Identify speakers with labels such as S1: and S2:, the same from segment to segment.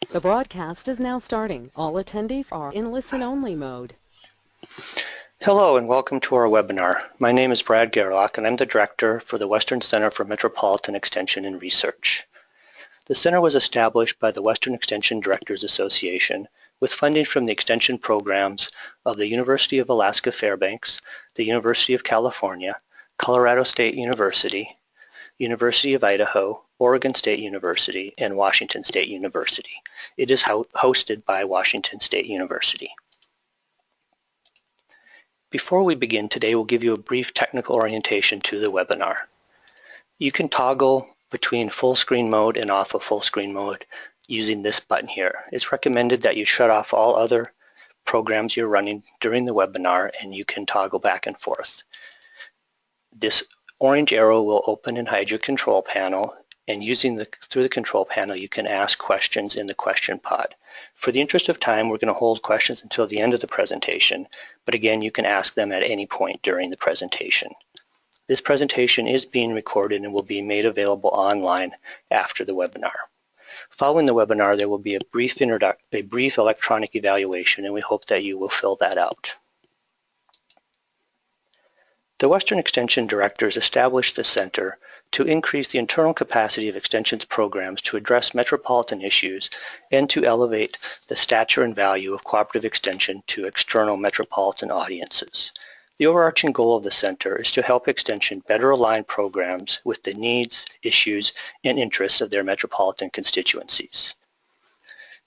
S1: The broadcast is now starting. All attendees are in listen-only mode.
S2: Hello and welcome to our webinar. My name is Brad Gerlach and I'm the Director for the Western Center for Metropolitan Extension and Research. The center was established by the Western Extension Directors Association with funding from the extension programs of the University of Alaska Fairbanks, the University of California, Colorado State University, University of Idaho, Oregon State University, and Washington State University. It is hosted by Washington State University. Before we begin today, we'll give you a brief technical orientation to the webinar. You can toggle between full screen mode and off of full screen mode using this button here. It's recommended that you shut off all other programs you're running during the webinar and you can toggle back and forth. This orange arrow will open and hide your control panel, and through the control panel you can ask questions in the question pod. For the interest of time, we're going to hold questions until the end of the presentation, but again, you can ask them at any point during the presentation. This presentation is being recorded and will be made available online after the webinar. Following the webinar, there will be a brief electronic evaluation, and we hope that you will fill that out. The Western Extension Directors established the Center to increase the internal capacity of Extension's programs to address metropolitan issues and to elevate the stature and value of Cooperative Extension to external metropolitan audiences. The overarching goal of the Center is to help Extension better align programs with the needs, issues, and interests of their metropolitan constituencies.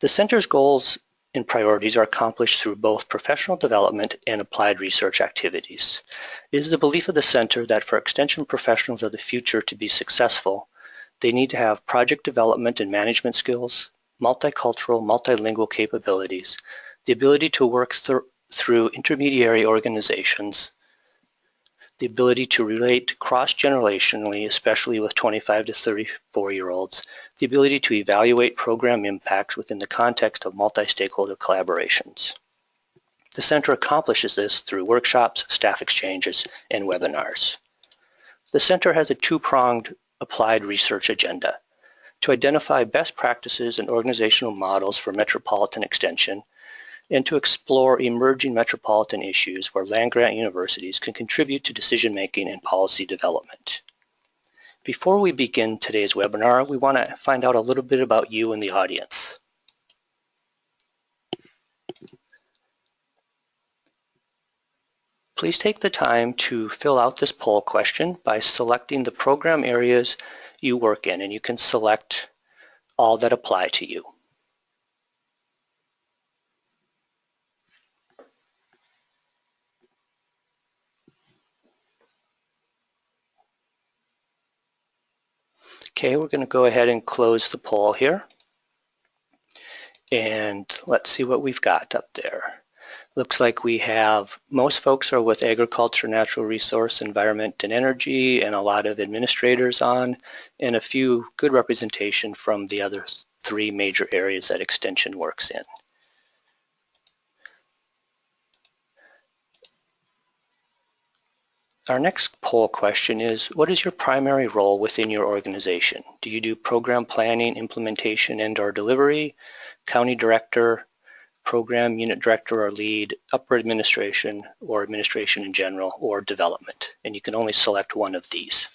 S2: The Center's goals and priorities are accomplished through both professional development and applied research activities. It is the belief of the Center that for Extension professionals of the future to be successful, they need to have project development and management skills, multicultural, multilingual capabilities, the ability to work through intermediary organizations, the ability to relate cross-generationally, especially with 25 to 34-year-olds, the ability to evaluate program impacts within the context of multi-stakeholder collaborations. The Center accomplishes this through workshops, staff exchanges, and webinars. The Center has a two-pronged applied research agenda to identify best practices and organizational models for metropolitan extension, and to explore emerging metropolitan issues where land-grant universities can contribute to decision-making and policy development. Before we begin today's webinar, we want to find out a little bit about you and the audience. Please take the time to fill out this poll question by selecting the program areas you work in, and you can select all that apply to you. Okay, we're going to go ahead and close the poll here. And let's see what we've got up there. Looks like we have, most folks are with agriculture, natural resource, environment, and energy, and a lot of administrators on, and a few good representation from the other three major areas that Extension works in. Our next poll question is, what is your primary role within your organization? Do you do program planning, implementation, and/or delivery, county director, program unit director or lead, upper administration, or administration in general, or development? And you can only select one of these.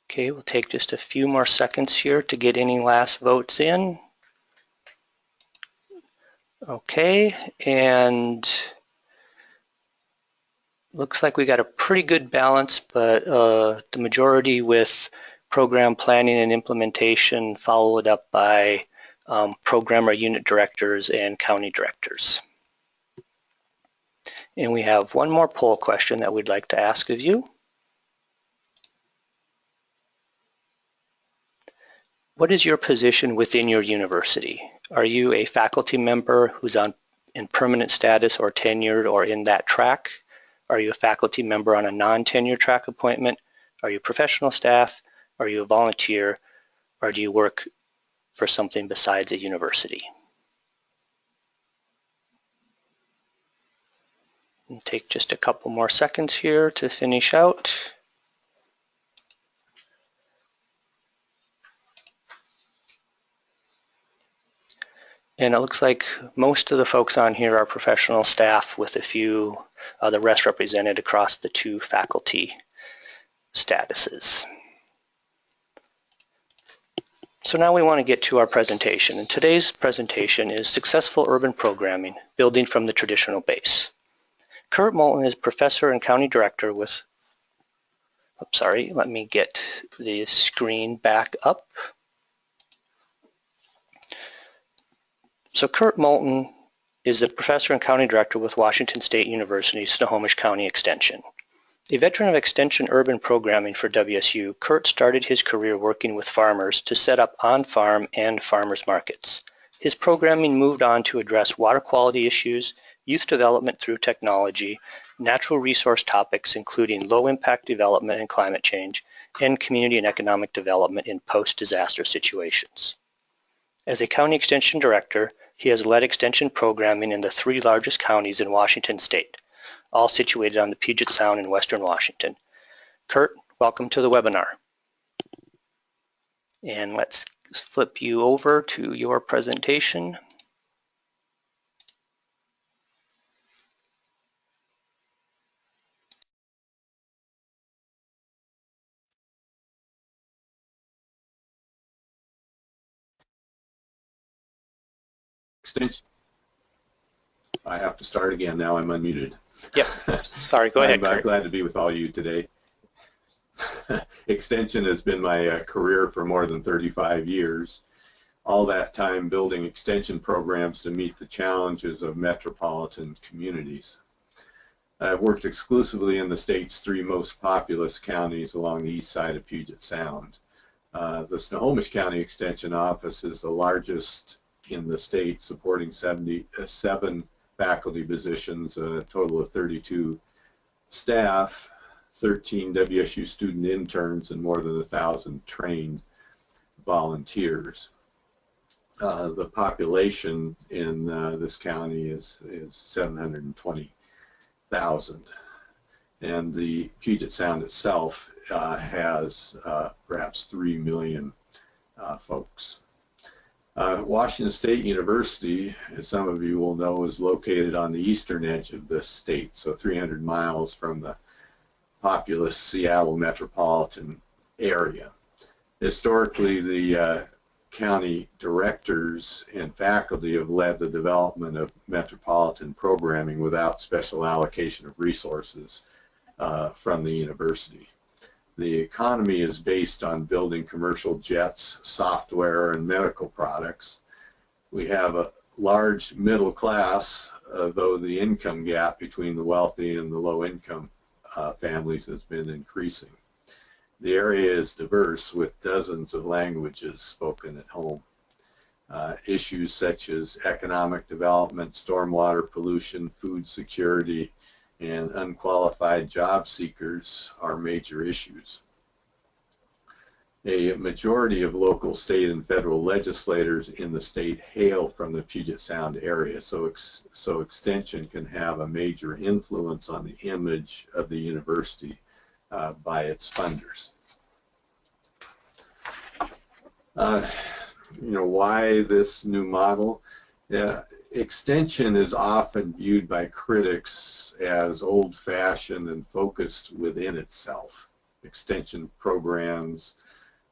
S2: Okay, we'll take just a few more seconds here to get any last votes in. Okay, and looks like we got a pretty good balance, but the majority with program planning and implementation, followed up by program or unit directors and county directors. And we have one more poll question that we'd like to ask of you. What is your position within your university? Are you a faculty member who's in permanent status or tenured or in that track? Are you a faculty member on a non-tenure track appointment? Are you professional staff? Are you a volunteer? Or do you work for something besides a university? And take just a couple more seconds here to finish out. And it looks like most of the folks on here are professional staff, with a few, the rest represented across the two faculty statuses. So now we want to get to our presentation. And today's presentation is Successful Urban Programming, Building from the Traditional Base. Kurt Molten is professor and county director with, let me get the screen back up. So Kurt Molten is a professor and county director with Washington State University, Snohomish County Extension. A veteran of Extension urban programming for WSU, Kurt started his career working with farmers to set up on-farm and farmers markets. His programming moved on to address water quality issues, youth development through technology, natural resource topics including low-impact development and climate change, and community and economic development in post-disaster situations. As a county extension director, he has led extension programming in the 3 largest counties in Washington State, all situated on the Puget Sound in Western Washington. Kurt, welcome to the webinar. And let's flip you over to your presentation.
S3: Extension. I have to start again now. I'm unmuted.
S2: Yep. Sorry, go ahead.
S3: I'm glad to be with all you today. Extension has been my career for more than 35 years. All that time building extension programs to meet the challenges of metropolitan communities. I've worked exclusively in the state's 3 most populous counties along the east side of Puget Sound. The Snohomish County Extension Office is the largest in the state, supporting 7 faculty positions, a total of 32 staff, 13 WSU student interns, and more than 1,000 trained volunteers. The population in this county is 720,000, and the Puget Sound itself has perhaps 3 million folks. Washington State University, as some of you will know, is located on the eastern edge of the state, so 300 miles from the populous Seattle metropolitan area. Historically, the county directors and faculty have led the development of metropolitan programming without special allocation of resources from the university. The economy is based on building commercial jets, software, and medical products. We have a large middle class, though the income gap between the wealthy and the low income families has been increasing. The area is diverse, with dozens of languages spoken at home. Issues such as economic development, stormwater pollution, food security, and unqualified job seekers are major issues. A majority of local, state, and federal legislators in the state hail from the Puget Sound area, so extension can have a major influence on the image of the university by its funders. Why this new model? Extension is often viewed by critics as old-fashioned and focused within itself. Extension programs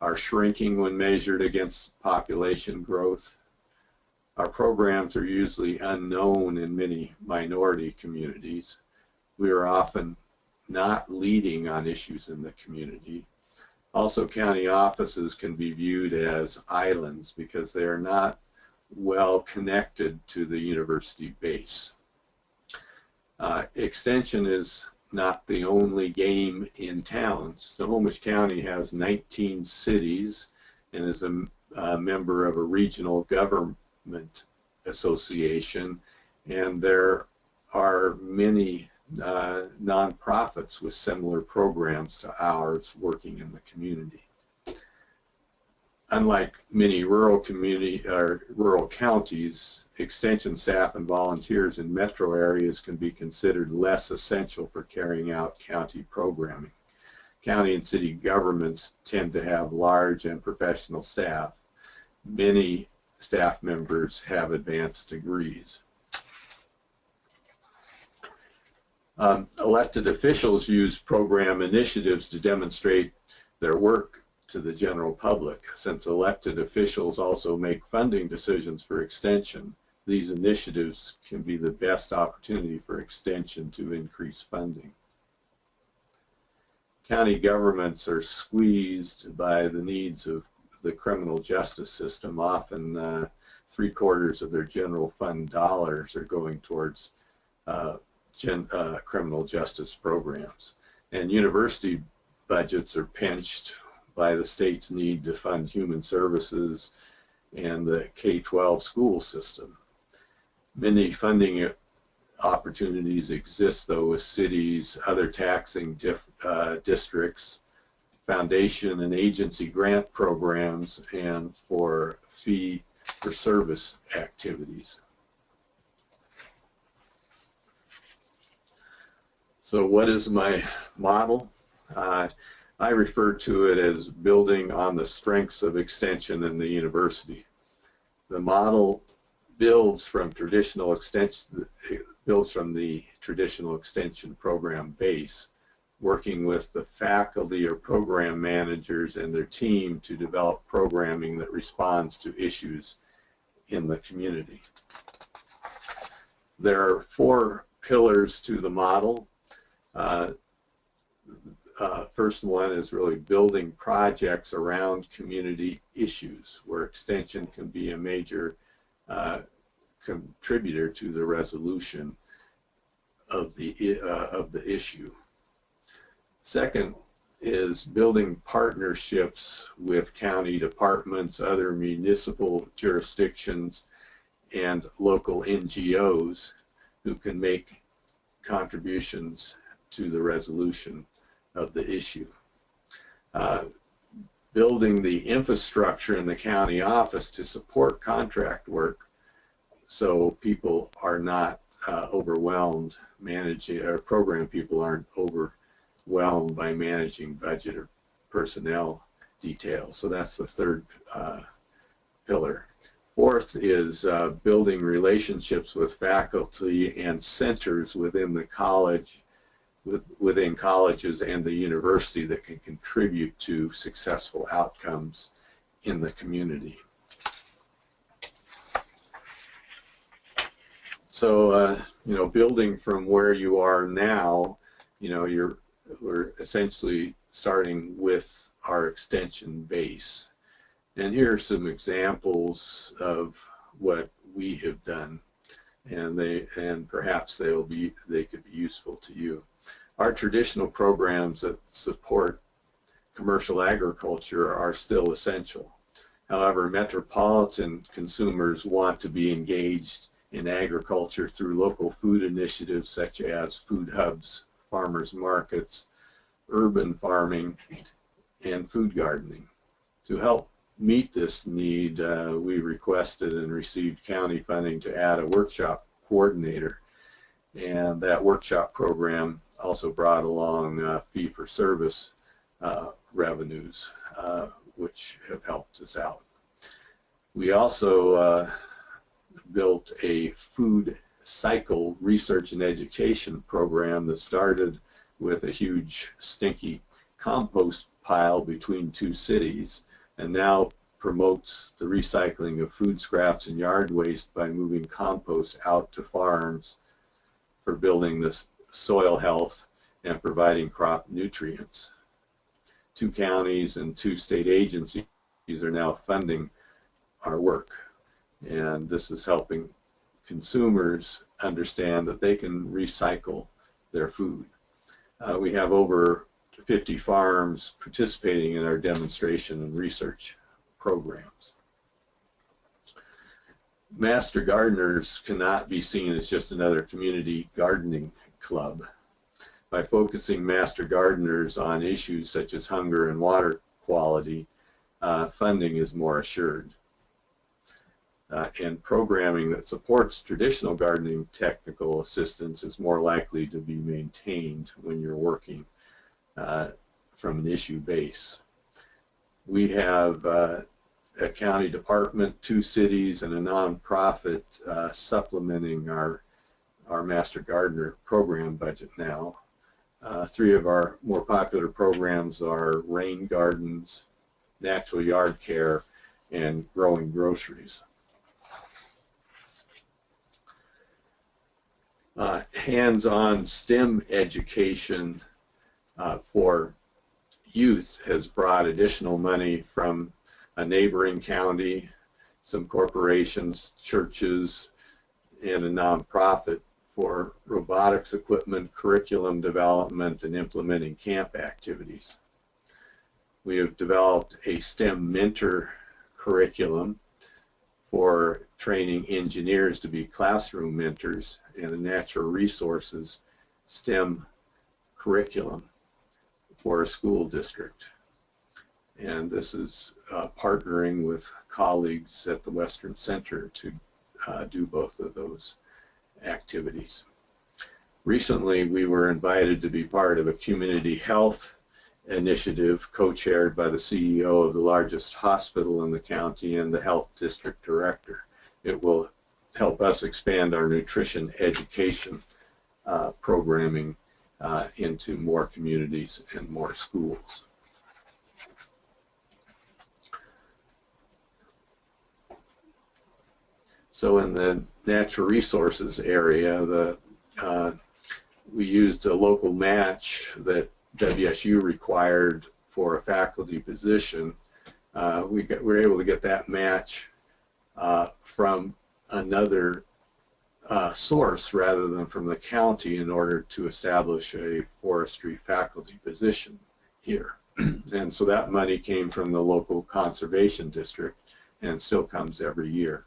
S3: are shrinking when measured against population growth. Our programs are usually unknown in many minority communities. We are often not leading on issues in the community. Also, county offices can be viewed as islands because they are not well connected to the university base. Extension is not the only game in town. Snohomish County has 19 cities and is a member of a regional government association, and there are many nonprofits with similar programs to ours working in the community. Unlike many rural counties, extension staff and volunteers in metro areas can be considered less essential for carrying out county programming. County and city governments tend to have large and professional staff. Many staff members have advanced degrees. Elected officials use program initiatives to demonstrate their work to the general public. Since elected officials also make funding decisions for extension, these initiatives can be the best opportunity for extension to increase funding. County governments are squeezed by the needs of the criminal justice system. Often 3/4 of their general fund dollars are going towards criminal justice programs. And university budgets are pinched by the state's need to fund human services and the K-12 school system. Many funding opportunities exist, though, with cities, other taxing districts, foundation and agency grant programs, and for fee-for-service activities. So what is my model? I refer to it as building on the strengths of extension in the university. The model builds from the traditional extension program base, working with the faculty or program managers and their team to develop programming that responds to issues in the community. There are 4 pillars to the model. First one is really building projects around community issues, where extension can be a major contributor to the resolution of the issue. Second is building partnerships with county departments, other municipal jurisdictions, and local NGOs who can make contributions to the resolution of the issue. Building the infrastructure in the county office to support contract work so people are not overwhelmed managing, or program people aren't overwhelmed by managing budget or personnel details. So that's the third pillar. Fourth is building relationships with faculty and centers within the college, within colleges and the university that can contribute to successful outcomes in the community. So, building from where you are now, we're essentially starting with our extension base. And here are some examples of what we have done, and perhaps they could be useful to you. Our traditional programs that support commercial agriculture are still essential. However, metropolitan consumers want to be engaged in agriculture through local food initiatives such as food hubs, farmers markets, urban farming, and food gardening. To help meet this need, we requested and received county funding to add a workshop coordinator, and that workshop program also brought along fee-for-service revenues, which have helped us out. We also built a food cycle research and education program that started with a huge stinky compost pile between 2 cities, and now promotes the recycling of food scraps and yard waste by moving compost out to farms for building this soil health and providing crop nutrients. 2 counties and 2 state agencies are now funding our work, and this is helping consumers understand that they can recycle their food. We have over 50 farms participating in our demonstration and research programs. Master Gardeners cannot be seen as just another community gardening club. By focusing Master Gardeners on issues such as hunger and water quality, funding is more assured. And programming that supports traditional gardening technical assistance is more likely to be maintained when you're working from an issue base. We have a county department, 2 cities, and a nonprofit supplementing our Master Gardener program budget now. 3 of our more popular programs are rain gardens, natural yard care, and growing groceries. Hands-on STEM education for youth has brought additional money from a neighboring county, some corporations, churches, and a nonprofit for robotics equipment, curriculum development, and implementing camp activities. We have developed a STEM mentor curriculum for training engineers to be classroom mentors, and a natural resources STEM curriculum for a school district. And this is partnering with colleagues at the Western Center to do both of those activities. Recently, we were invited to be part of a community health initiative co-chaired by the CEO of the largest hospital in the county and the health district director. It will help us expand our nutrition education programming into more communities and more schools. So in the natural resources area, we used a local match that WSU required for a faculty position. We were able to get that match from another source rather than from the county in order to establish a forestry faculty position here. And so that money came from the local conservation district and still comes every year.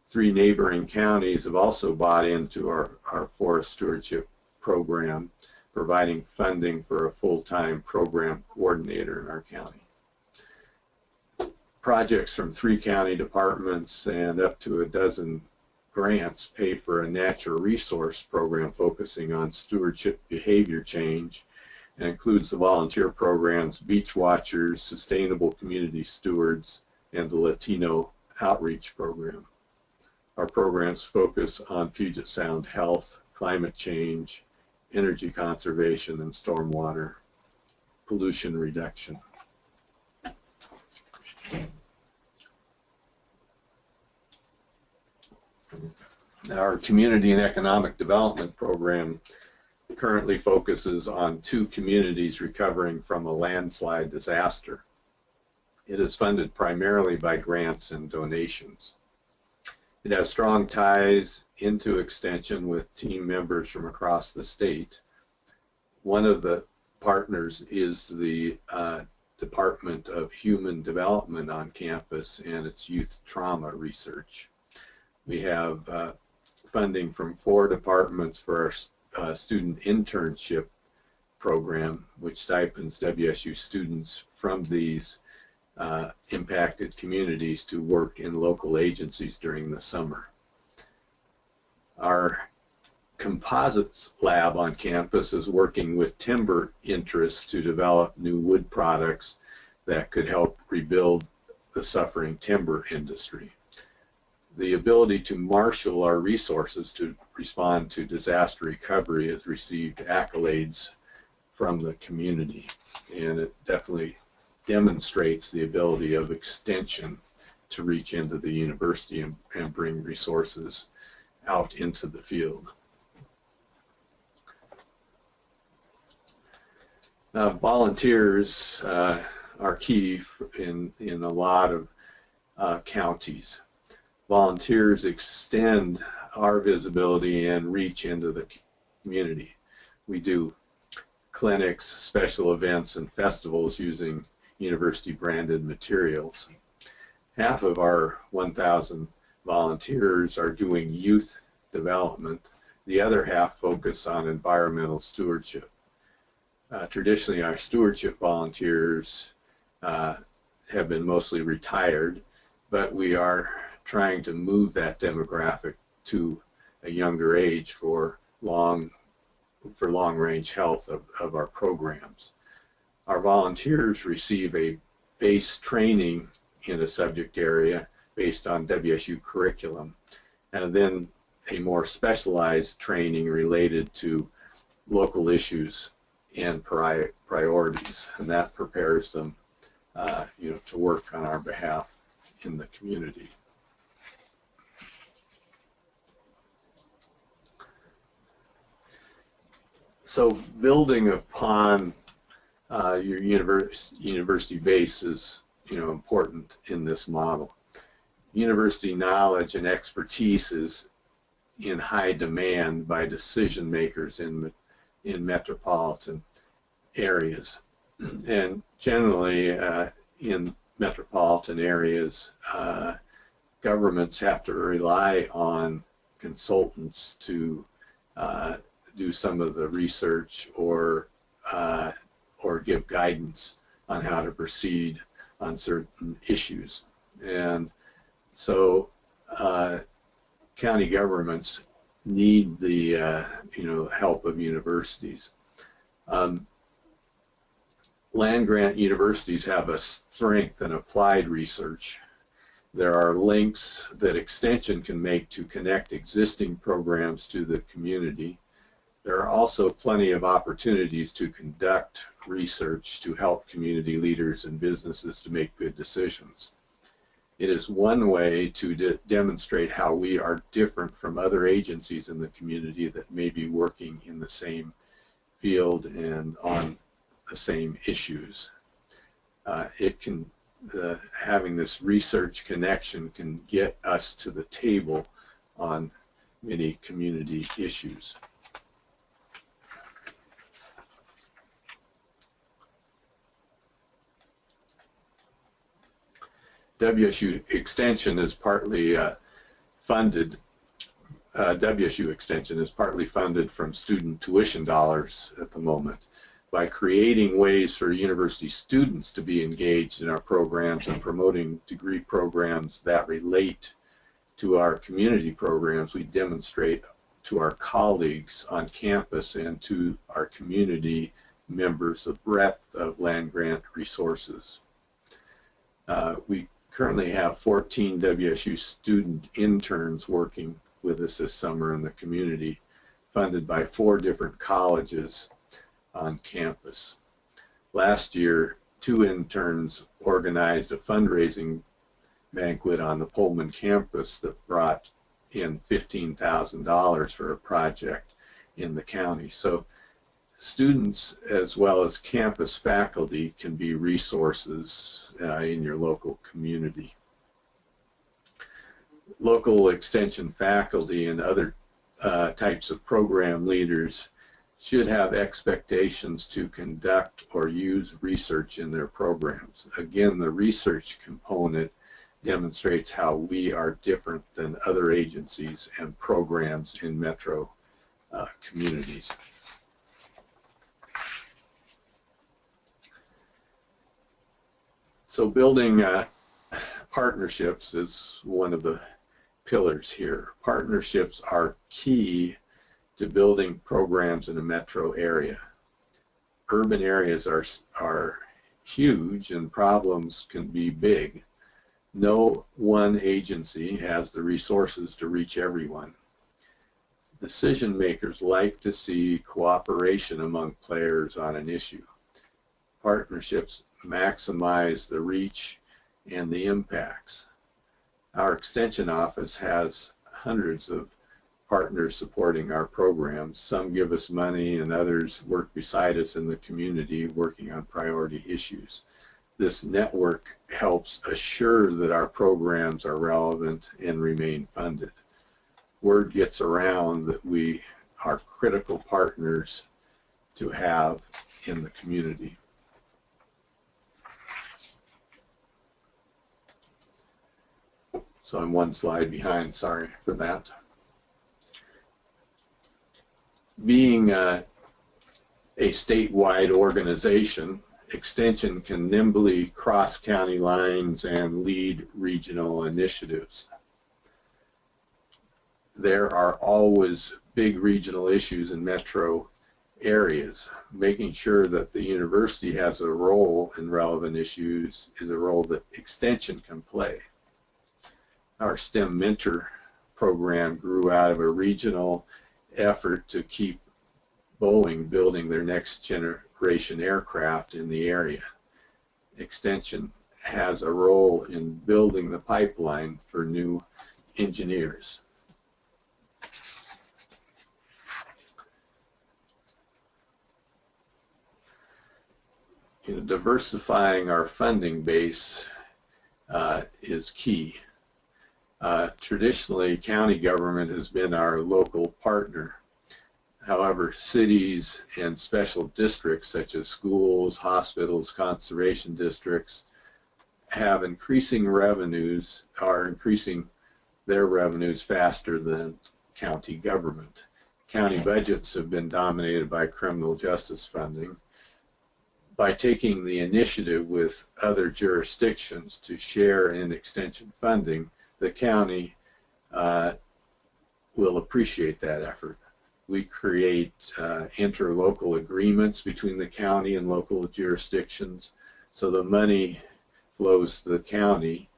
S3: 3 neighboring counties have also bought into our forest stewardship program, providing funding for a full-time program coordinator in our county. Projects from 3 county departments and up to a dozen grants pay for a natural resource program focusing on stewardship behavior change, and includes the volunteer programs Beach Watchers, Sustainable Community Stewards, and the Latino Outreach Program. Our programs focus on Puget Sound health, climate change, energy conservation, and stormwater pollution reduction. Our community and economic development program currently focuses on 2 communities recovering from a landslide disaster. It is funded primarily by grants and donations. It has strong ties into Extension with team members from across the state. One of the partners is the Department of Human Development on campus and its youth trauma research. We have funding from 4 departments for our student internship program, which stipends WSU students from these impacted communities to work in local agencies during the summer. Our composites lab on campus is working with timber interests to develop new wood products that could help rebuild the suffering timber industry. The ability to marshal our resources to respond to disaster recovery has received accolades from the community, and it definitely demonstrates the ability of Extension to reach into the university and bring resources out into the field. Volunteers are key in a lot of counties. Volunteers extend our visibility and reach into the community. We do clinics, special events, and festivals using university branded materials. Half of our 1,000 volunteers are doing youth development. The other half focus on environmental stewardship. Traditionally, our stewardship volunteers have been mostly retired, but we are trying to move that demographic to a younger age for long-range health of our programs. Our volunteers receive a base training in a subject area based on WSU curriculum, and then a more specialized training related to local issues and priorities, and that prepares them to work on our behalf in the community. So building upon your university base is important in this model. University knowledge and expertise is in high demand by decision makers in metropolitan areas, and generally in metropolitan areas governments have to rely on consultants to do some of the research or give guidance on how to proceed on certain issues. And so county governments need the help of universities. Land-grant universities have a strength in applied research. There are links that Extension can make to connect existing programs to the community. There are also plenty of opportunities to conduct research to help community leaders and businesses to make good decisions. It is one way to demonstrate how we are different from other agencies in the community that may be working in the same field and on the same issues. Having this research connection can get us to the table on many community issues. WSU Extension is partly funded. WSU Extension is partly funded from student tuition dollars at the moment. By creating ways for university students to be engaged in our programs and promoting degree programs that relate to our community programs, we demonstrate to our colleagues on campus and to our community members the breadth of land-grant resources. We currently have 14 WSU student interns working with us this summer in the community, funded by 4 different colleges on campus. Last year, 2 interns organized a fundraising banquet on the Pullman campus that brought in $15,000 for a project in the county. So students as well as campus faculty can be resources in your local community. Local extension faculty and other types of program leaders should have expectations to conduct or use research in their programs. Again, the research component demonstrates how we are different than other agencies and programs in metro communities. So building partnerships is one of the pillars here. Partnerships are key to building programs in a metro area. Urban areas are huge and problems can be big. No one agency has the resources to reach everyone. Decision makers like to see cooperation among players on an issue. Partnerships maximize the reach and the impacts. Our Extension office has hundreds of partners supporting our programs. Some give us money and others work beside us in the community working on priority issues. This network helps assure that our programs are relevant and remain funded. Word gets around that we are critical partners to have in the community. So I'm one slide behind, sorry for that. Being a statewide organization Extension can nimbly cross county lines and lead regional initiatives. There are always big regional issues in metro areas. Making sure that the university has a role in relevant issues is a role that Extension can play. Our STEM Mentor program grew out of a regional effort to keep Boeing building their next generation aircraft in the area. Extension has a role in building the pipeline for new engineers. Diversifying our funding base is key. Traditionally, county government has been our local partner. However, cities and special districts such as schools, hospitals, conservation districts have increasing revenues, are increasing their revenues faster than county government. County budgets have been dominated by criminal justice funding. By taking the initiative with other jurisdictions to share in extension funding, the county will appreciate that effort. We create interlocal agreements between the county and local jurisdictions, so the money flows to the county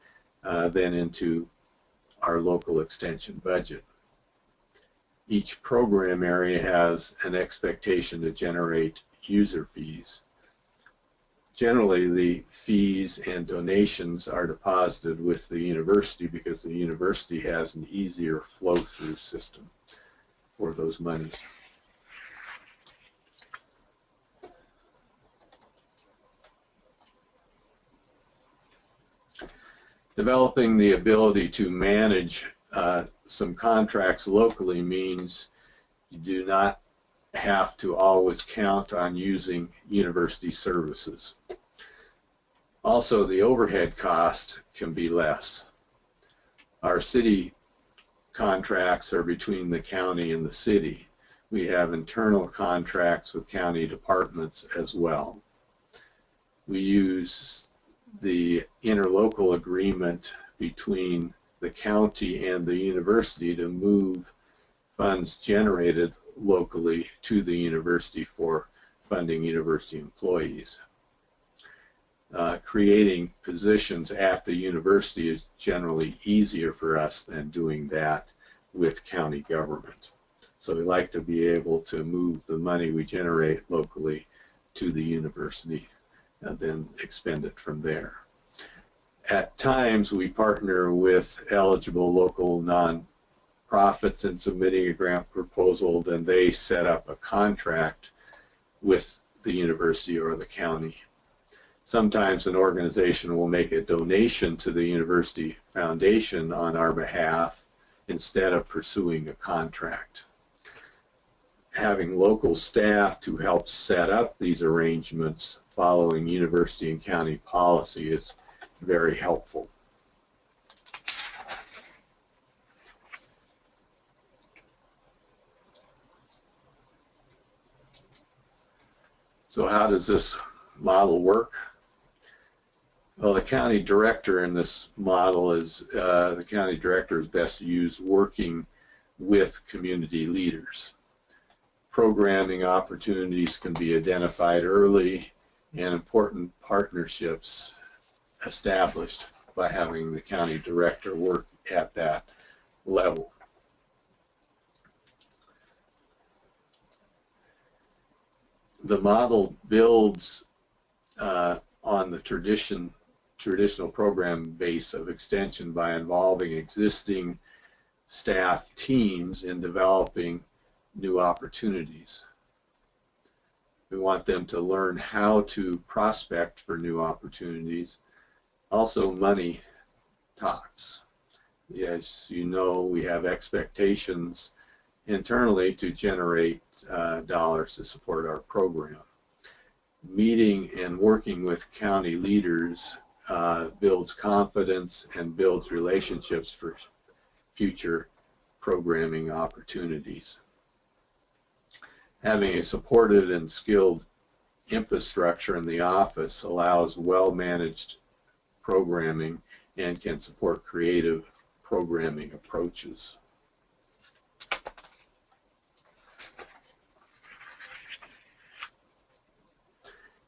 S3: then into our local extension budget. Each program area has an expectation to generate user fees. Generally, the fees and donations are deposited with the university because the university has an easier flow-through system for those monies. Developing the ability to manage some contracts locally means you do not have to always count on using university services. Also, the overhead cost can be less. Our city contracts are between the county and the city. We have internal contracts with county departments as well. We use the interlocal agreement between the county and the university to move funds generated locally to the university for funding university employees. Creating positions at the university is generally easier for us than doing that with county government. So we like to be able to move the money we generate locally to the university and then expend it from there. At times we partner with eligible local non-profits in submitting a grant proposal, then they set up a contract with the university or the county. Sometimes an organization will make a donation to the university foundation on our behalf instead of pursuing a contract. Having local staff to help set up these arrangements following university and county policy is very helpful. So how does this model work? Well, the county director in this model is, the county director is best used working with community leaders. Programming opportunities can be identified early and important partnerships established by having the county director work at that level. The model builds on the traditional program base of extension by involving existing staff teams in developing new opportunities. We want them to learn how to prospect for new opportunities. Also, money talks. As you know, we have expectations internally to generate dollars to support our program. Meeting and working with county leaders builds confidence and builds relationships for future programming opportunities. Having a supported and skilled infrastructure in the office allows well-managed programming and can support creative programming approaches.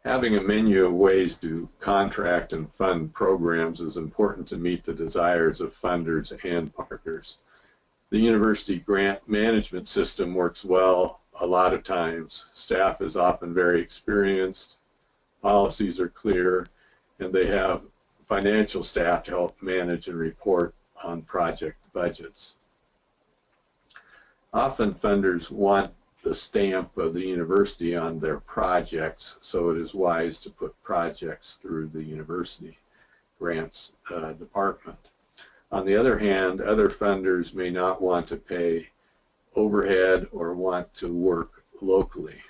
S3: Having a menu of ways to contract and fund programs is important to meet the desires of funders and partners. The university grant management system works well a lot of times. Staff is often very experienced, policies are clear, and they have financial staff to help manage and report on project budgets. Often funders want the stamp of the university on their projects, so it is wise to put projects through the university grants department. On the other hand, other funders may not want to pay overhead or want to work locally.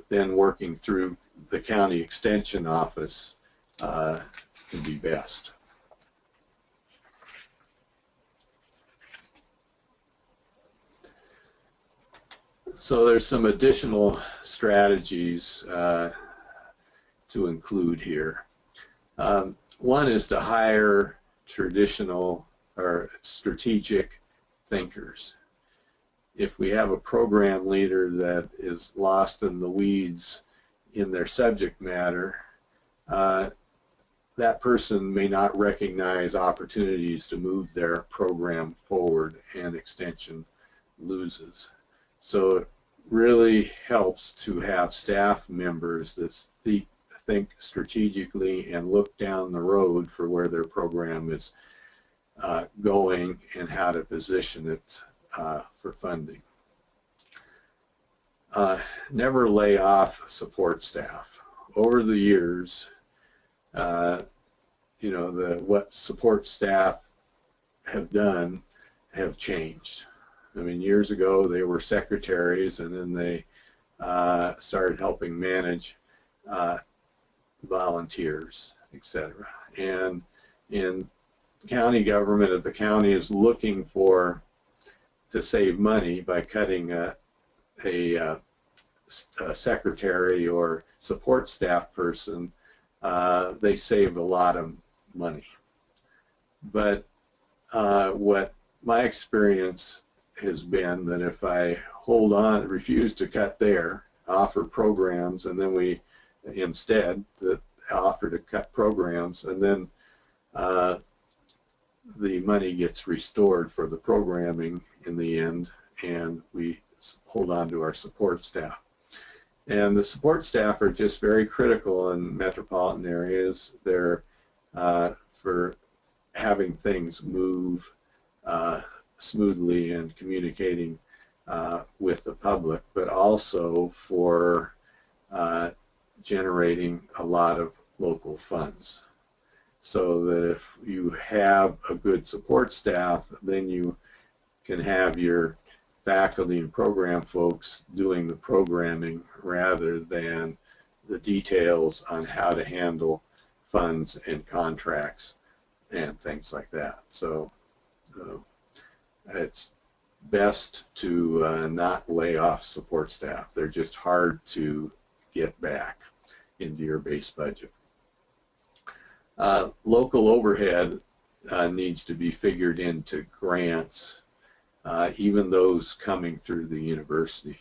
S3: Then working through the county extension office can be best. So there's some additional strategies to include here. One is to hire traditional or strategic thinkers. If we have a program leader that is lost in the weeds in their subject matter, that person may not recognize opportunities to move their program forward, and extension loses. So it really helps to have staff members that think strategically and look down the road for where their program is going and how to position it for funding. Never lay off support staff. Over the years, you know, what support staff have done have changed. I mean, years ago they were secretaries, and then they started helping manage volunteers, etc. And in county government, if the county is looking to save money by cutting a secretary or support staff person, they save a lot of money. But what my experience has been that if I refuse to cut there, offer programs, and then we instead offer to cut programs, and then the money gets restored for the programming in the end, and we hold on to our support staff. And the support staff are just very critical in metropolitan areas. They're for having things move smoothly and communicating with the public, but also for generating a lot of local funds. So that if you have a good support staff, then you can have your faculty and program folks doing the programming rather than the details on how to handle funds and contracts and things like that. So it's best to not lay off support staff. They're just hard to get back into your base budget. Local overhead needs to be figured into grants, even those coming through the university.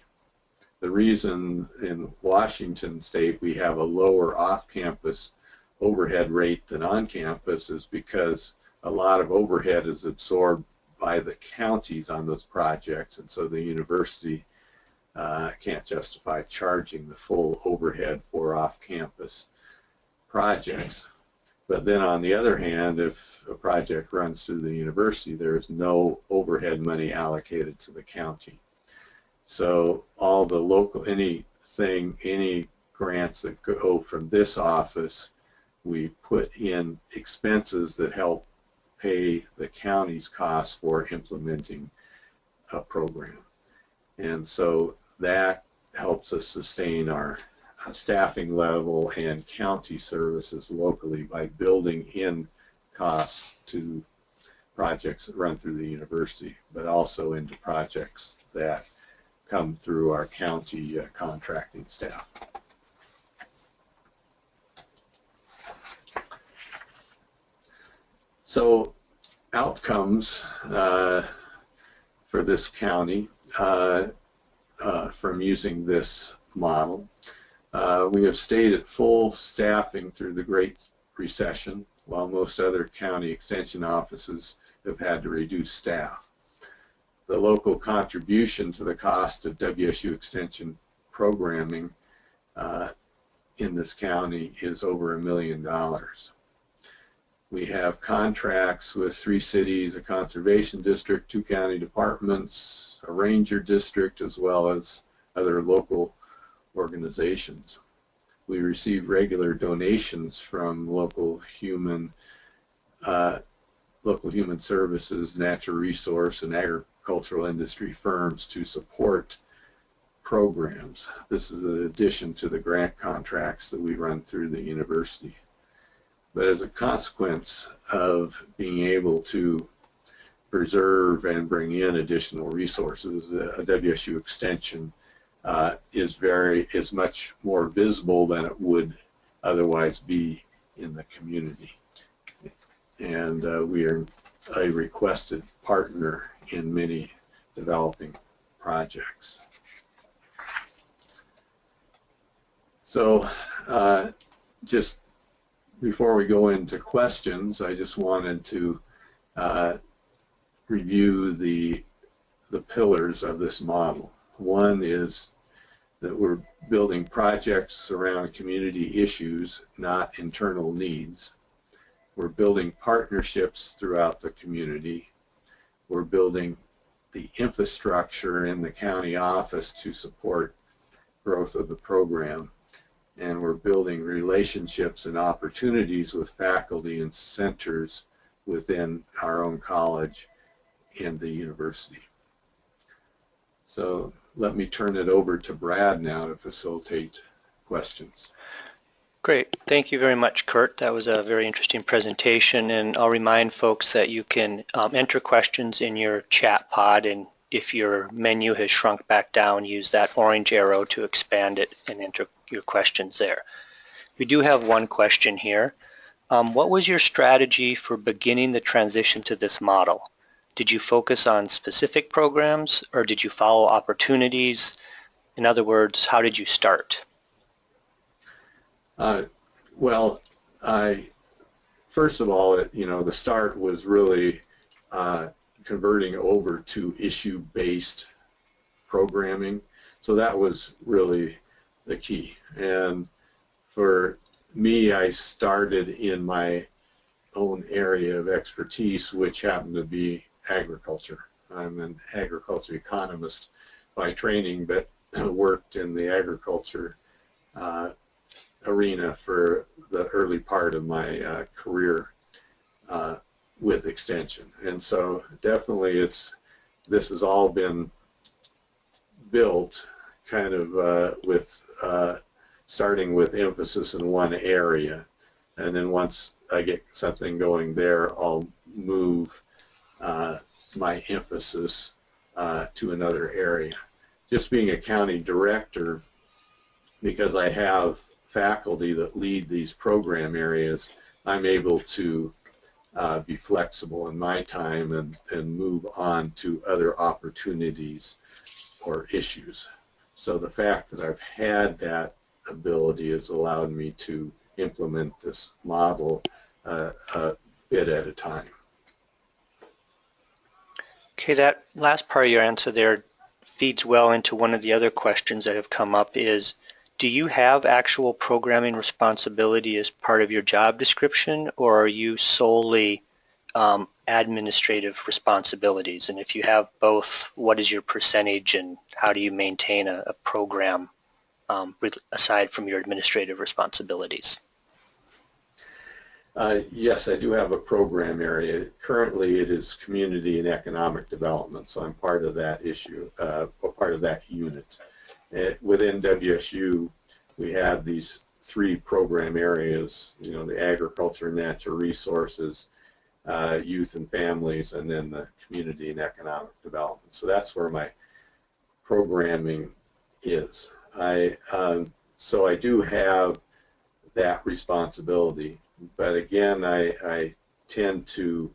S3: The reason in Washington State we have a lower off-campus overhead rate than on-campus is because a lot of overhead is absorbed by the counties on those projects, and so the university can't justify charging the full overhead for off-campus projects. But then on the other hand, if a project runs through the university, there is no overhead money allocated to the county. So all the local, any grants that go from this office, we put in expenses that help pay the county's costs for implementing a program. And so that helps us sustain our staffing level and county services locally by building in costs to projects that run through the university, but also into projects that come through our county contracting staff. So outcomes for this county from using this model. We have stayed at full staffing through the Great Recession, while most other county extension offices have had to reduce staff. The local contribution to the cost of WSU Extension programming in this county is over $1 million. We have contracts with 3 cities, a conservation district, 2 county departments, a ranger district, as well as other local organizations. We receive regular donations from local human services, natural resource, and agricultural industry firms to support programs. This is in addition to the grant contracts that we run through the university. But as a consequence of being able to preserve and bring in additional resources, a WSU Extension is much more visible than it would otherwise be in the community. And we are a requested partner in many developing projects. So just before we go into questions, I just wanted to review the pillars of this model. One is that we're building projects around community issues, not internal needs. We're building partnerships throughout the community. We're building the infrastructure in the county office to support growth of the program. And we're building relationships and opportunities with faculty and centers within our own college and the university. So let me turn it over to Brad now to facilitate questions.
S2: Great. Thank you very much, Kurt. That was a very interesting presentation, and I'll remind folks that you can enter questions in your chat pod, and if your menu has shrunk back down, use that orange arrow to expand it and enter your questions there. We do have one question here. What was your strategy for beginning the transition to this model? Did you focus on specific programs, or did you follow opportunities? In other words, how did you start?
S3: Well, first of all, the start was really converting over to issue-based programming. So that was really the key. And for me, I started in my own area of expertise, which happened to be agriculture. I'm an agriculture economist by training, but worked in the agriculture arena for the early part of my career with Extension. And so definitely this has all been built kind of with starting with emphasis in one area, and then once I get something going there, I'll move my emphasis to another area. Just being a county director, because I have faculty that lead these program areas, I'm able to be flexible in my time and move on to other opportunities or issues. So the fact that I've had that ability has allowed me to implement this model a bit at a time.
S2: Okay, that last part of your answer there feeds well into one of the other questions that have come up is, do you have actual programming responsibility as part of your job description, or are you solely administrative responsibilities? And if you have both, what is your percentage and how do you maintain a program aside from your administrative responsibilities?
S3: Yes, I do have a program area. Currently it is community and economic development, so I'm part of that issue, or part of that unit. Within WSU, we have these 3 program areas, the agriculture and natural resources, youth and families, and then the community and economic development. So that's where my programming is. So I do have that responsibility, but again, I tend to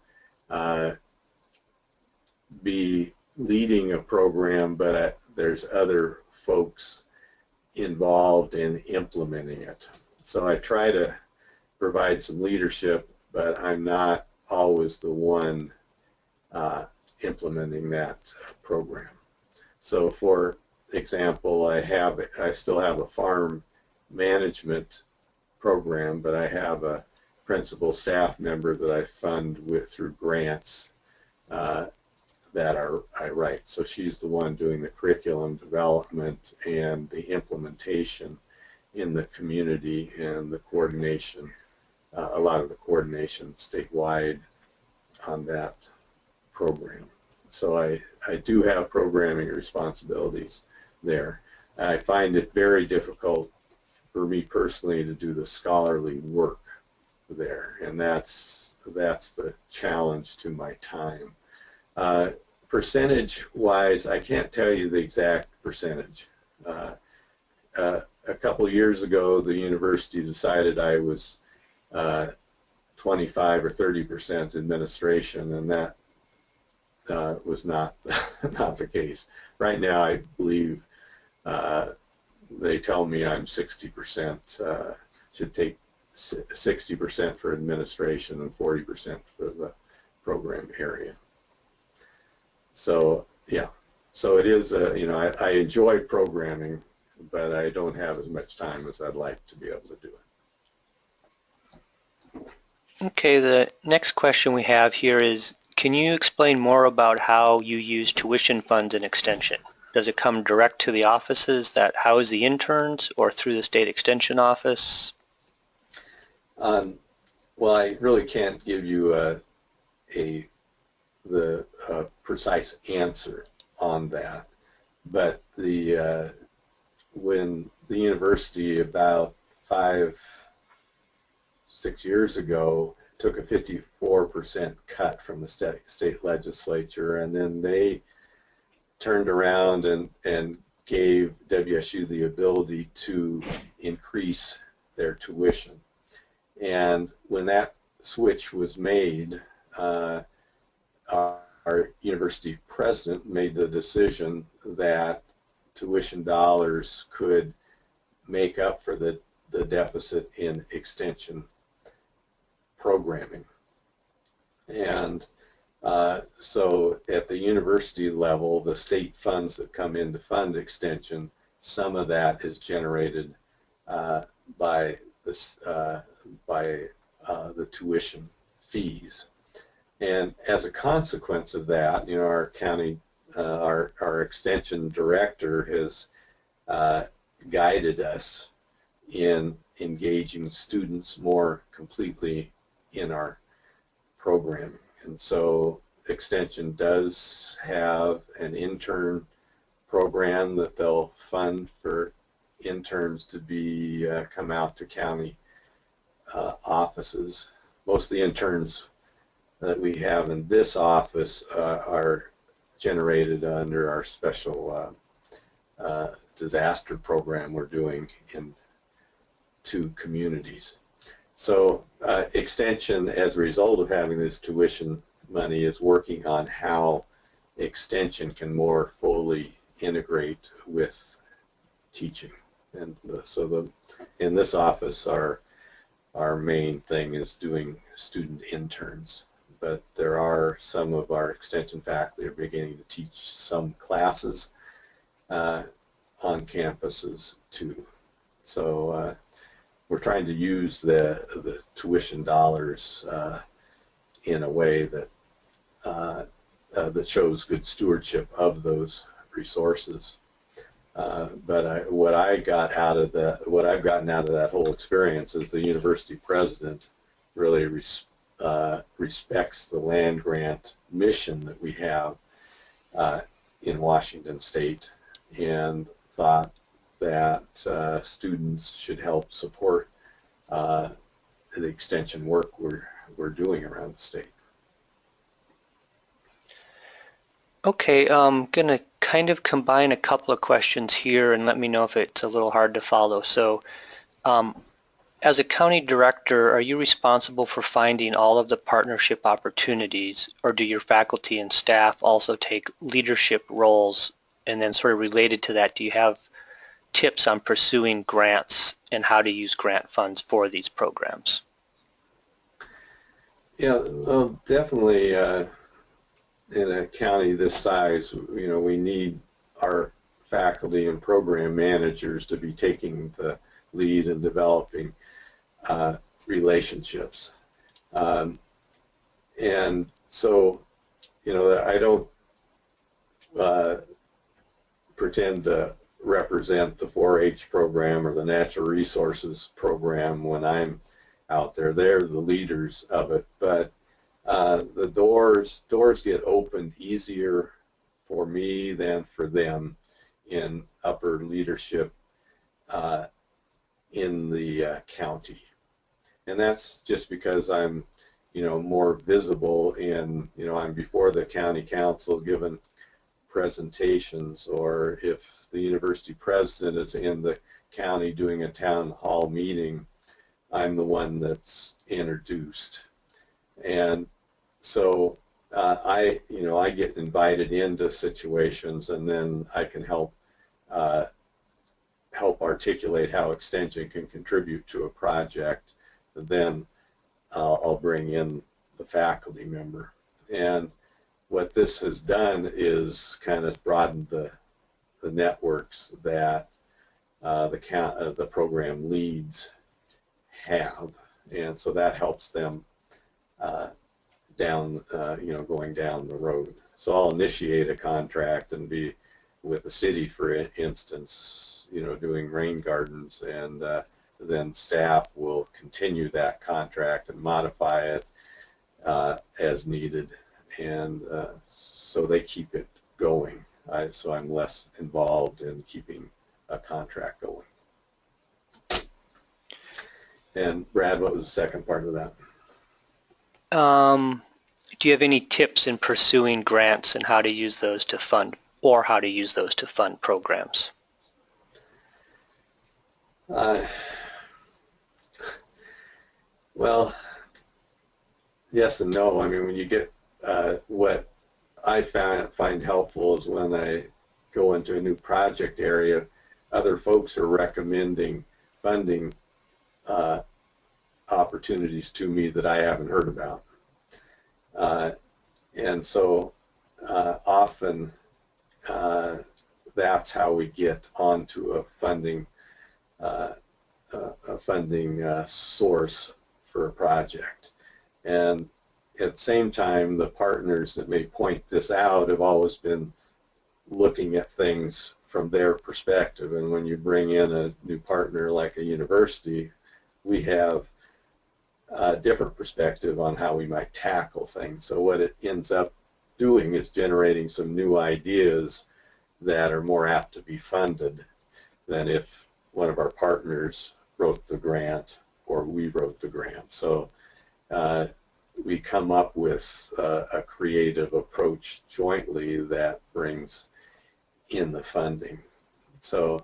S3: be leading a program, but there's other folks involved in implementing it. So I try to provide some leadership, but I'm not always the one implementing that program. So for example, I still have a farm management program, but I have a principal staff member that I fund through grants that I write. So she's the one doing the curriculum development and the implementation in the community and the coordination, a lot of the coordination statewide on that program. So I do have programming responsibilities there. I find it very difficult for me personally to do the scholarly work there, and that's the challenge to my time. Percentage-wise, I can't tell you the exact percentage. A couple years ago, the university decided I was 25 or 30% administration, and that was not the case. Right now, I believe they tell me I'm 60%. Should take 60% for administration and 40% for the program area. So yeah, so it is. I enjoy programming, but I don't have as much time as I'd like to be able to do it.
S2: Okay, the next question we have here is, can you explain more about how you use tuition funds in Extension? Does it come direct to the offices that house the interns or through the state extension office?
S3: Well, I really can't give you the precise answer on that, but when the university about 5-6 years ago took a 54% cut from the state legislature, and then they turned around and gave WSU the ability to increase their tuition. And when that switch was made, our university president made the decision that tuition dollars could make up for the deficit in extension programming. And so at the university level, the state funds that come in to fund extension, some of that is generated by the tuition fees. And as a consequence of that, our county, our extension director has guided us in engaging students more completely in our programming. And so Extension does have an intern program that they'll fund for interns to be come out to county offices. Most of the interns that we have in this office are generated under our special disaster program we're doing in 2 communities. So Extension, as a result of having this tuition money, is working on how Extension can more fully integrate with teaching. And so in this office, our main thing is doing student interns. But there are some of our extension faculty are beginning to teach some classes on campuses too. So we're trying to use the tuition dollars in a way that that shows good stewardship of those resources. But what I've gotten out of that whole experience is the university president really respects the land grant mission that we have in Washington State, and thought that students should help support the extension work we're doing around the state.
S2: Okay, I'm going to kind of combine a couple of questions here and let me know if it's a little hard to follow. So As a county director, are you responsible for finding all of the partnership opportunities, or do your faculty and staff also take leadership roles? And then sort of related to that, do you have tips on pursuing grants and how to use grant funds for these programs?
S3: Yeah, well, definitely in a county this size, we need our faculty and program managers to be taking the lead in developing relationships. And so, I don't pretend to represent the 4-H program or the natural resources program when I'm out there. They're the leaders of it, but the doors get opened easier for me than for them in upper leadership in the county. And that's just because I'm, more visible in, I'm before the county council giving presentations, or if the university president is in the county doing a town hall meeting, I'm the one that's introduced. And so I get invited into situations, and then I can help articulate how Extension can contribute to a project. And then I'll bring in the faculty member. And what this has done is kind of broadened the networks that the program leads have, and so that helps them going down the road. So I'll initiate a contract and be with the city, for instance, doing rain gardens, and then staff will continue that contract and modify it as needed, and so they keep it going. So I'm less involved in keeping a contract going. And Brad, what was the second part of that?
S2: Do you have any tips in pursuing grants and how to use those to fund, or how to use those to fund programs?
S3: Well, yes and no. I mean, when you get what I find helpful is when I go into a new project area, other folks are recommending funding opportunities to me that I haven't heard about. And so often that's how we get onto a funding source for a project. And at the same time, the partners that may point this out have always been looking at things from their perspective. And when you bring in a new partner like a university, we have a different perspective on how we might tackle things. So what it ends up doing is generating some new ideas that are more apt to be funded than if one of our partners wrote the grant or we wrote the grant. So we come up with a creative approach jointly that brings in the funding. So,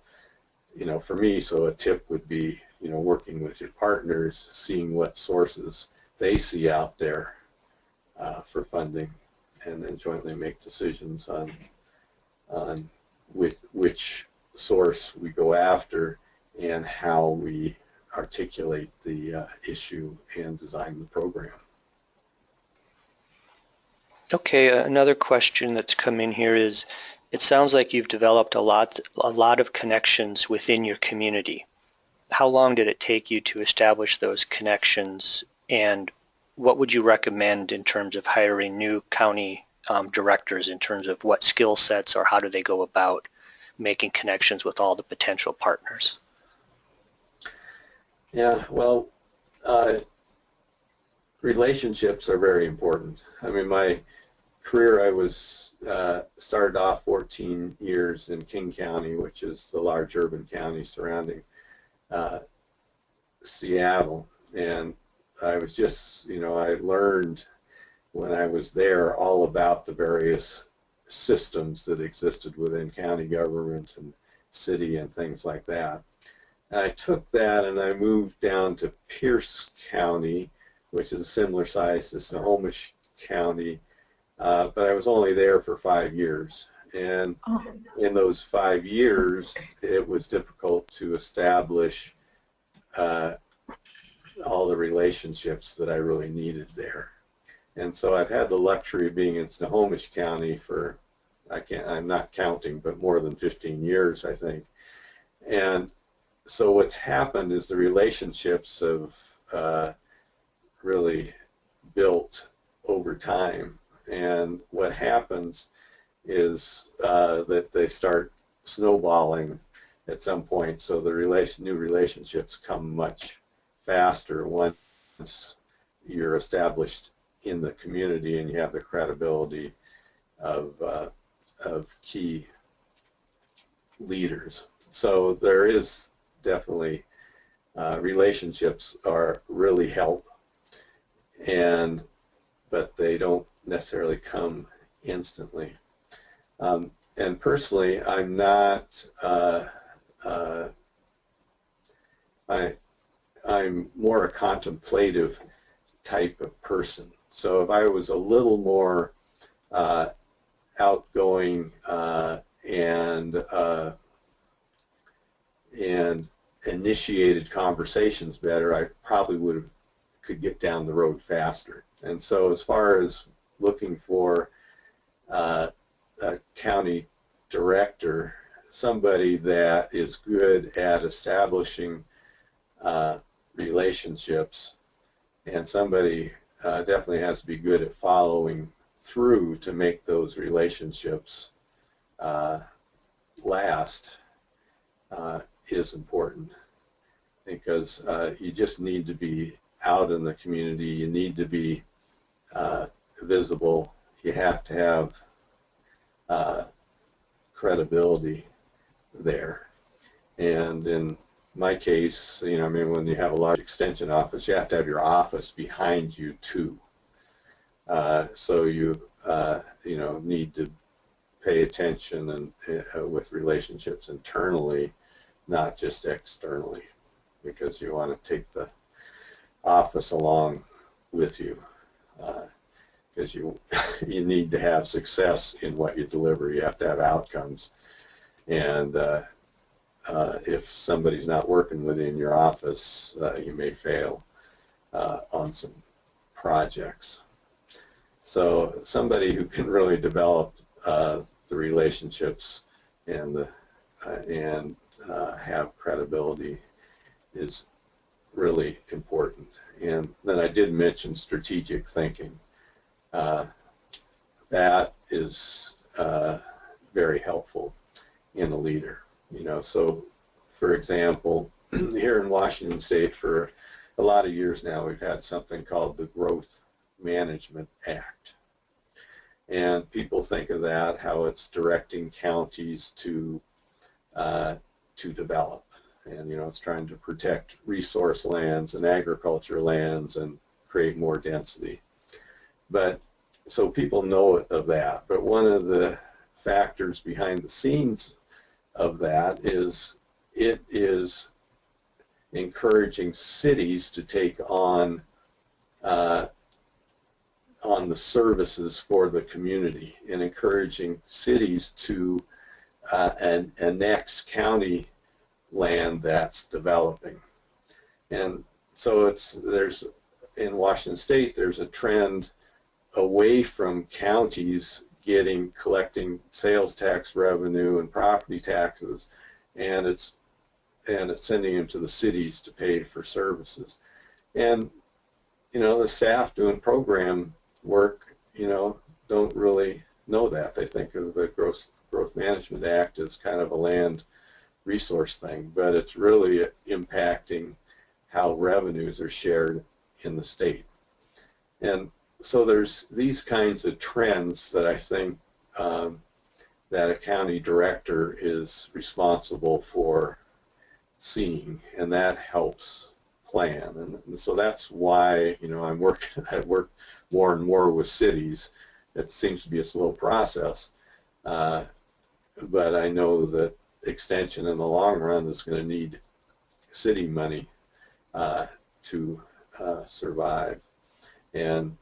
S3: for me, so a tip would be, working with your partners, seeing what sources they see out there for funding, and then jointly make decisions on which source we go after and how we articulate the issue and design the program.
S2: Okay, another question that's come in here is, it sounds like you've developed a lot of connections within your community. How long did it take you to establish those connections, and what would you recommend in terms of hiring new county directors, in terms of what skill sets, or how do they go about making connections with all the potential partners?
S3: Yeah, well, relationships are very important. I mean, my career, I was started off 14 years in King County, which is the large urban county surrounding Seattle, and I was just, I learned when I was there all about the various systems that existed within county government and city and things like that. I took that and I moved down to Pierce County, which is a similar size to Snohomish County, but I was only there for 5 years. And in those 5 years, it was difficult to establish all the relationships that I really needed there. And so I've had the luxury of being in Snohomish County for, I'm not counting, but more than 15 years, I think. And so what's happened is the relationships have really built over time. And what happens is that they start snowballing at some point, so the new relationships come much faster once you're established in the community and you have the credibility of key leaders. So there is definitely relationships are really help, but they don't necessarily come instantly. And personally, I'm not. I'm more a contemplative type of person. So if I was a little more outgoing and initiated conversations better, I probably could get down the road faster. And so as far as looking for a county director, somebody that is good at establishing relationships, and somebody definitely has to be good at following through to make those relationships last, is important, because you just need to be out in the community. You need to be visible. You have to have credibility there. And in my case, I mean, when you have a large extension office, you have to have your office behind you too. So you need to pay attention and with relationships internally, not just externally, because you want to take the office along with you, because you need to have success in what you deliver. You have to have outcomes, and if somebody's not working within your office, you may fail on some projects. So somebody who can really develop the relationships and have credibility is really important. And then I did mention strategic thinking. That is very helpful in a leader. So for example, here in Washington State for a lot of years now, we've had something called the Growth Management Act. And people think of that, how it's directing counties to develop. And it's trying to protect resource lands and agriculture lands and create more density. But so people know of that. But one of the factors behind the scenes of that is it is encouraging cities to take on the services for the community, and encouraging cities to annex county land that's developing. And so in Washington State, there's a trend away from counties collecting sales tax revenue and property taxes, and it's sending them to the cities to pay for services. And the staff doing program work don't really know that. They think of the Growth Management Act as kind of a land resource thing, but it's really impacting how revenues are shared in the state. And so there's these kinds of trends that I think that a county director is responsible for seeing, and that helps plan. And so that's why I work more and more with cities. It seems to be a slow process, but I know that Extension in the long run is going to need city money to survive. And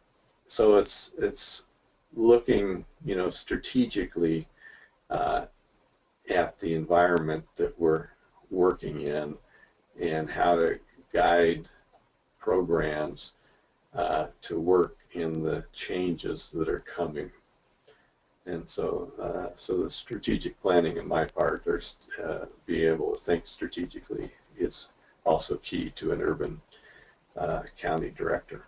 S3: so it's looking, strategically at the environment that we're working in and how to guide programs to work in the changes that are coming. And so the strategic planning on my part, be able to think strategically, is also key to an urban county director.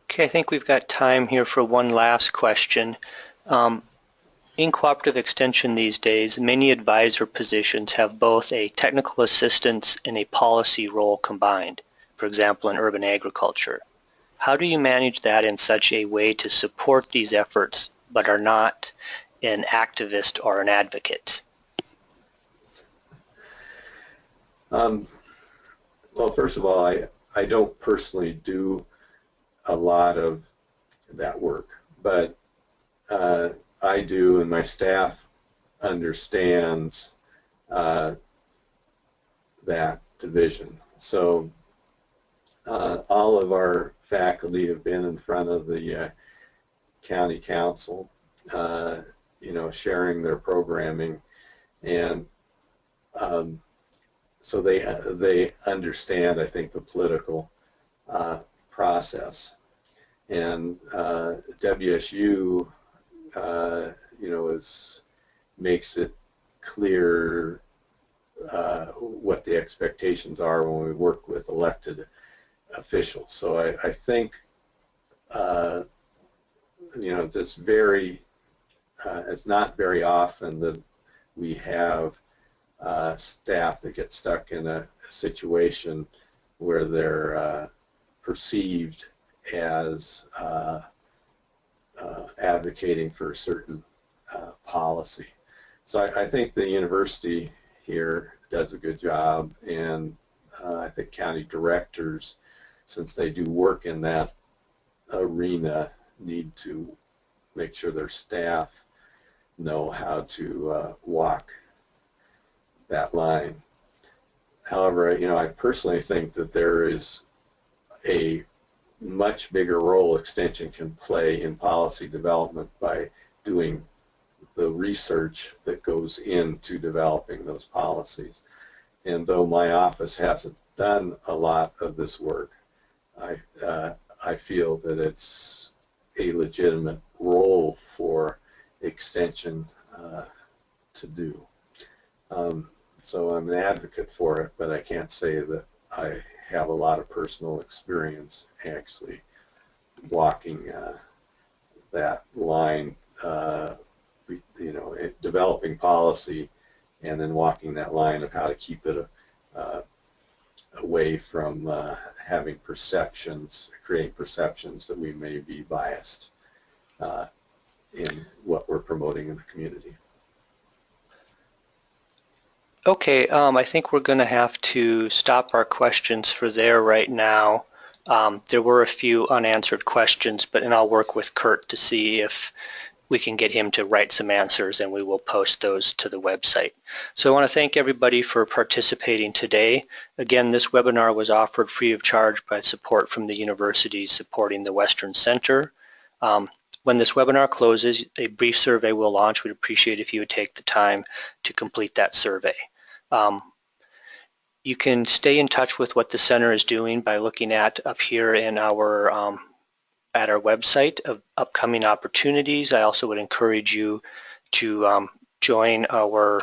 S2: Okay, I think we've got time here for one last question. In cooperative extension these days, many advisor positions have both a technical assistance and a policy role combined, for example, in urban agriculture. How do you manage that in such a way to support these efforts but are not an activist or an advocate?
S3: Well, first of all, I don't personally do a lot of that work, but I do, and my staff understands that division. So all of our faculty have been in front of the county council, sharing their programming, and so they understand, I think, the political process. And WSU, makes it clear what the expectations are when we work with elected officials. So I think, it's not very often that we have staff that get stuck in a situation where they're perceived as advocating for a certain policy. So I think the university here does a good job, and I think county directors, since they do work in that arena, need to make sure their staff know how to walk that line. However, I personally think that there is a much bigger role Extension can play in policy development by doing the research that goes into developing those policies. And though my office hasn't done a lot of this work, I feel that it's a legitimate role for Extension to do. So I'm an advocate for it, but I can't say that I have a lot of personal experience actually walking that line, developing policy and then walking that line of how to keep it away from having perceptions, creating perceptions that we may be biased in what we're promoting in the community.
S2: Okay, I think we're going to have to stop our questions for there right now. There were a few unanswered questions, and I'll work with Kurt to see if we can get him to write some answers, and we will post those to the website. So I want to thank everybody for participating today. Again, this webinar was offered free of charge by support from the university supporting the Western Center. When this webinar closes, a brief survey will launch. We'd appreciate if you would take the time to complete that survey. You can stay in touch with what the center is doing by looking at up here in our at our website of upcoming opportunities. I also would encourage you to join our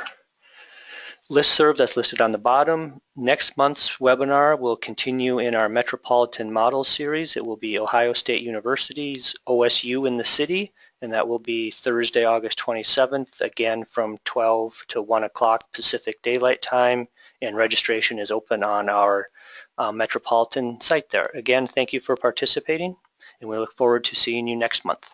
S2: listserv that's listed on the bottom. Next month's webinar will continue in our Metropolitan Model series. It will be Ohio State University's OSU in the City, and that will be Thursday, August 27th, again from 12 to 1 o'clock Pacific Daylight Time, and registration is open on our Metropolitan site there. Again, thank you for participating, and we look forward to seeing you next month.